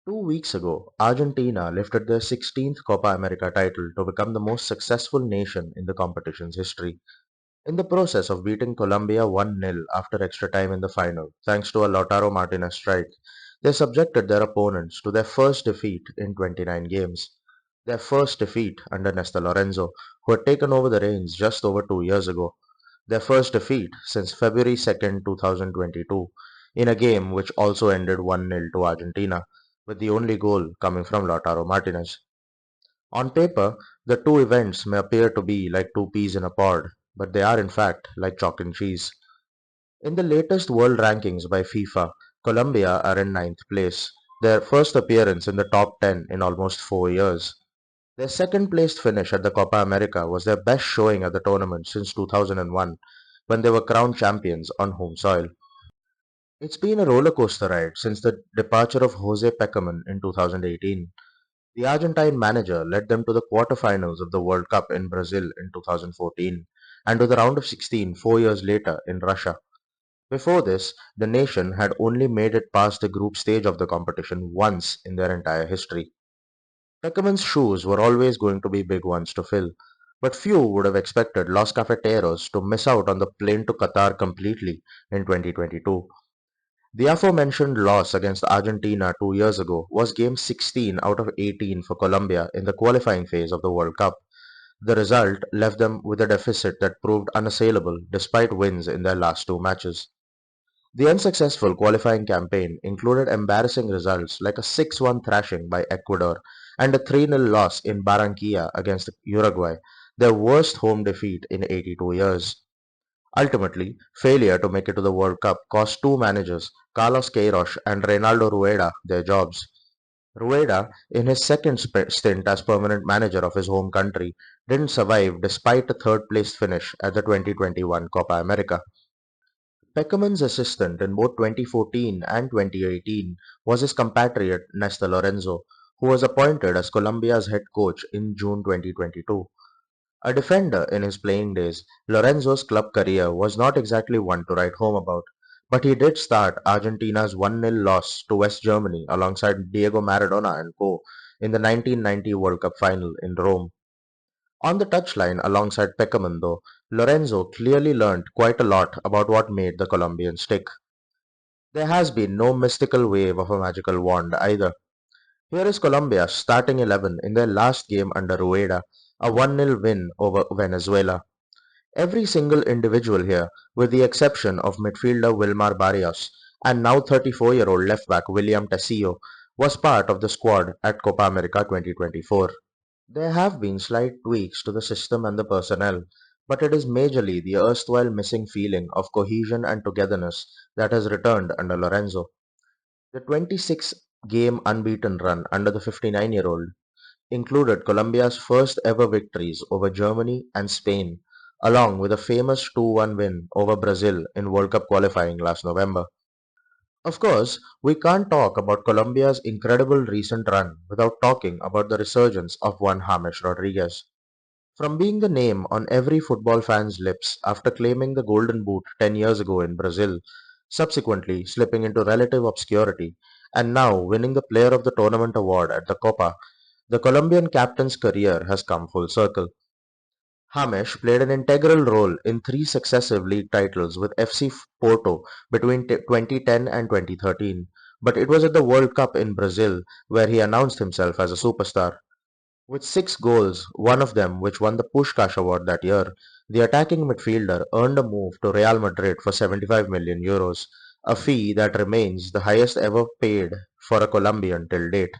2 weeks ago, Argentina lifted their 16th Copa America title to become the most successful nation in the competition's history. In the process of beating Colombia 1-0 after extra time in the final, thanks to a Lautaro Martinez strike, they subjected their opponents to their first defeat in 29 games. Their first defeat under Nestor Lorenzo, who had taken over the reins just over 2 years ago. Their first defeat since February 2nd, 2022, in a game which also ended 1-0 to Argentina, with the only goal coming from Lautaro Martinez. On paper, the two events may appear to be like two peas in a pod, but they are in fact like chalk and cheese. In the latest world rankings by FIFA, Colombia are in ninth place, their first appearance in the top 10 in almost 4 years. Their second placed finish at the Copa America was their best showing at the tournament since 2001, when they were crowned champions on home soil. It's been a roller coaster ride since the departure of Jose Pekerman in 2018. The Argentine manager led them to the quarterfinals of the World Cup in Brazil in 2014 and to the round of 16 4 years later in Russia. Before this, the nation had only made it past the group stage of the competition once in their entire history. Peckerman's shoes were always going to be big ones to fill, but few would have expected Los Cafeteros to miss out on the plane to Qatar completely in 2022. The aforementioned loss against Argentina 2 years ago was game 16 out of 18 for Colombia in the qualifying phase of the World Cup. The result left them with a deficit that proved unassailable despite wins in their last two matches. The unsuccessful qualifying campaign included embarrassing results like a 6-1 thrashing by Ecuador and a 3-0 loss in Barranquilla against Uruguay, their worst home defeat in 82 years. Ultimately, failure to make it to the World Cup cost two managers, Carlos Queiroz and Reinaldo Rueda, their jobs. Rueda, in his second stint as permanent manager of his home country, didn't survive despite a third-place finish at the 2021 Copa America. Peckerman's assistant in both 2014 and 2018 was his compatriot Nestor Lorenzo, who was appointed as Colombia's head coach in June 2022. A defender in his playing days, Lorenzo's club career was not exactly one to write home about, but he did start Argentina's 1-0 loss to West Germany alongside Diego Maradona and co. in the 1990 World Cup final in Rome. On the touchline alongside Peckerman though, Lorenzo clearly learned quite a lot about what made the Colombians tick. There has been no mystical wave of a magical wand either. Here is Colombia's starting 11 in their last game under Rueda, a 1-0 win over Venezuela. Every single individual here, with the exception of midfielder Wilmar Barrios and now 34-year-old left-back William Tecillo, was part of the squad at Copa America 2024. There have been slight tweaks to the system and the personnel, but it is majorly the erstwhile missing feeling of cohesion and togetherness that has returned under Lorenzo. The 26-game unbeaten run under the 59-year-old included Colombia's first ever victories over Germany and Spain, along with a famous 2-1 win over Brazil in World Cup qualifying last November. Of course, we can't talk about Colombia's incredible recent run without talking about the resurgence of one James Rodriguez. From being the name on every football fan's lips after claiming the Golden Boot 10 years ago in Brazil, subsequently slipping into relative obscurity, and now winning the Player of the Tournament award at the Copa, the Colombian captain's career has come full circle. James played an integral role in three successive league titles with FC Porto between 2010 and 2013, but it was at the World Cup in Brazil where he announced himself as a superstar. With six goals, one of them which won the Puskás Award that year, the attacking midfielder earned a move to Real Madrid for 75 million euros, a fee that remains the highest ever paid for a Colombian till date.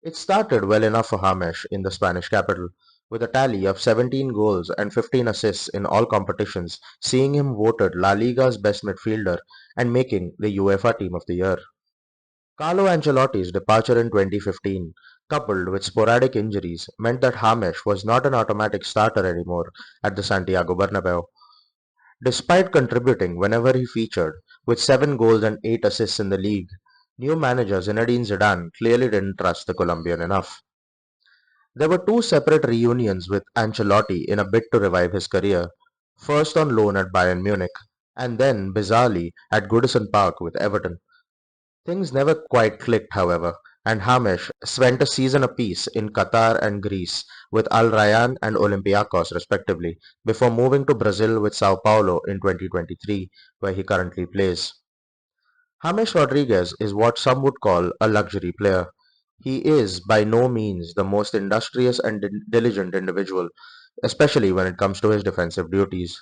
It started well enough for James in the Spanish capital, with a tally of 17 goals and 15 assists in all competitions, seeing him voted La Liga's best midfielder and making the UEFA Team of the Year. Carlo Ancelotti's departure in 2015, coupled with sporadic injuries, meant that James was not an automatic starter anymore at the Santiago Bernabeu. Despite contributing whenever he featured, with 7 goals and 8 assists in the league, new manager Zinedine Zidane clearly didn't trust the Colombian enough. There were two separate reunions with Ancelotti in a bid to revive his career, first on loan at Bayern Munich, and then, bizarrely, at Goodison Park with Everton. Things never quite clicked, however, and Hamesh spent a season apiece in Qatar and Greece with Al Rayyan and Olympiacos respectively, before moving to Brazil with Sao Paulo in 2023, where he currently plays. James Rodriguez is what some would call a luxury player. He is by no means the most industrious and diligent individual, especially when it comes to his defensive duties.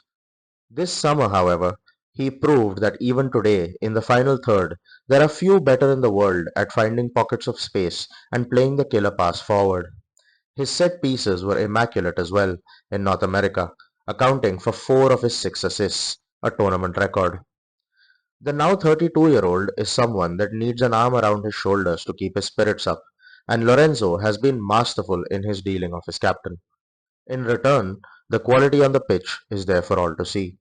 This summer, however, he proved that even today, in the final third, there are few better in the world at finding pockets of space and playing the killer pass forward. His set pieces were immaculate as well in North America, accounting for 4 of his 6 assists, a tournament record. The now 32-year-old is someone that needs an arm around his shoulders to keep his spirits up, and Lorenzo has been masterful in his dealing of his captain. In return, the quality on the pitch is there for all to see.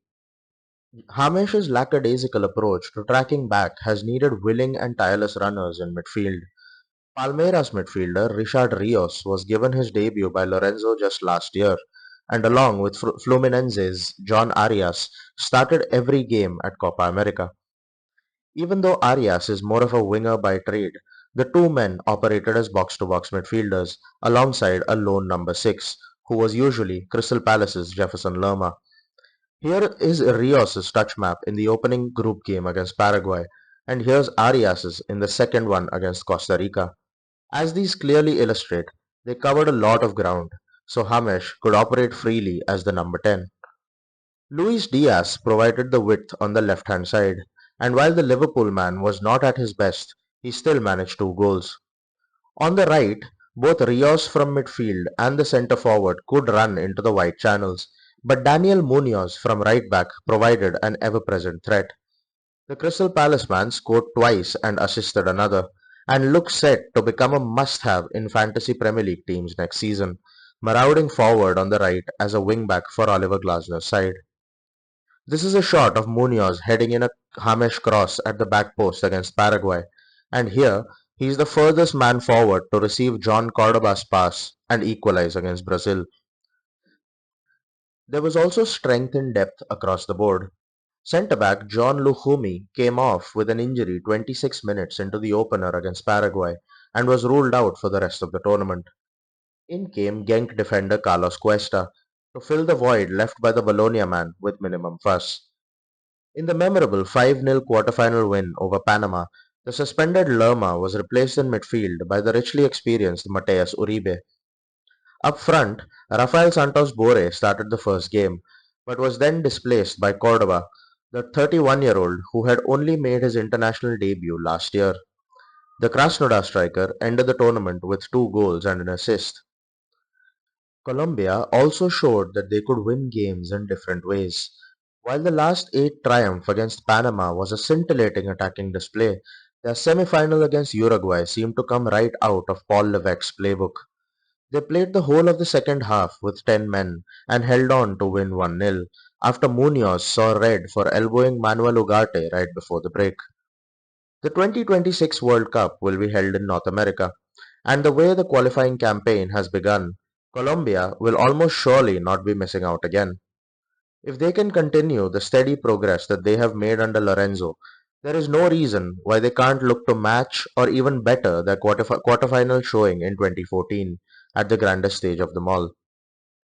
Hamesh's lackadaisical approach to tracking back has needed willing and tireless runners in midfield. Palmeiras midfielder Richard Rios was given his debut by Lorenzo just last year, and along with Fluminense's John Arias, started every game at Copa America. Even though Arias is more of a winger by trade, the two men operated as box-to-box midfielders alongside a lone number 6, who was usually Crystal Palace's Jefferson Lerma. Here is Rios' touch map in the opening group game against Paraguay, and here's Arias's in the second one against Costa Rica. As these clearly illustrate, they covered a lot of ground, so Hamesh could operate freely as the number 10. Luis Diaz provided the width on the left-hand side, and while the Liverpool man was not at his best, he still managed 2 goals. On the right, both Rios from midfield and the centre forward could run into the wide channels, but Daniel Munoz from right back provided an ever-present threat. The Crystal Palace man scored twice and assisted another, and looks set to become a must-have in fantasy Premier League teams next season, marauding forward on the right as a wing-back for Oliver Glasner's side. This is a shot of Munoz heading in a James cross at the back post against Paraguay, and here he is the furthest man forward to receive John Cordoba's pass and equalize against Brazil. There was also strength in depth across the board. Centre-back John Luhumi came off with an injury 26 minutes into the opener against Paraguay and was ruled out for the rest of the tournament. In came Genk defender Carlos Cuesta to fill the void left by the Bologna man with minimum fuss. In the memorable 5-0 quarter-final win over Panama, the suspended Lerma was replaced in midfield by the richly experienced Mateus Uribe. Up front, Rafael Santos Borre started the first game, but was then displaced by Cordoba, the 31-year-old who had only made his international debut last year. The Krasnodar striker ended the tournament with 2 goals and an assist. Colombia also showed that they could win games in different ways. While the last 8 triumph against Panama was a scintillating attacking display, their semi-final against Uruguay seemed to come right out of Paul Levesque's playbook. They played the whole of the second half with 10 men and held on to win 1-0 after Munoz saw red for elbowing Manuel Ugarte right before the break. The 2026 World Cup will be held in North America, and the way the qualifying campaign has begun, Colombia will almost surely not be missing out again. If they can continue the steady progress that they have made under Lorenzo, there is no reason why they can't look to match or even better their quarterfinal showing in 2014 at the grandest stage of them all.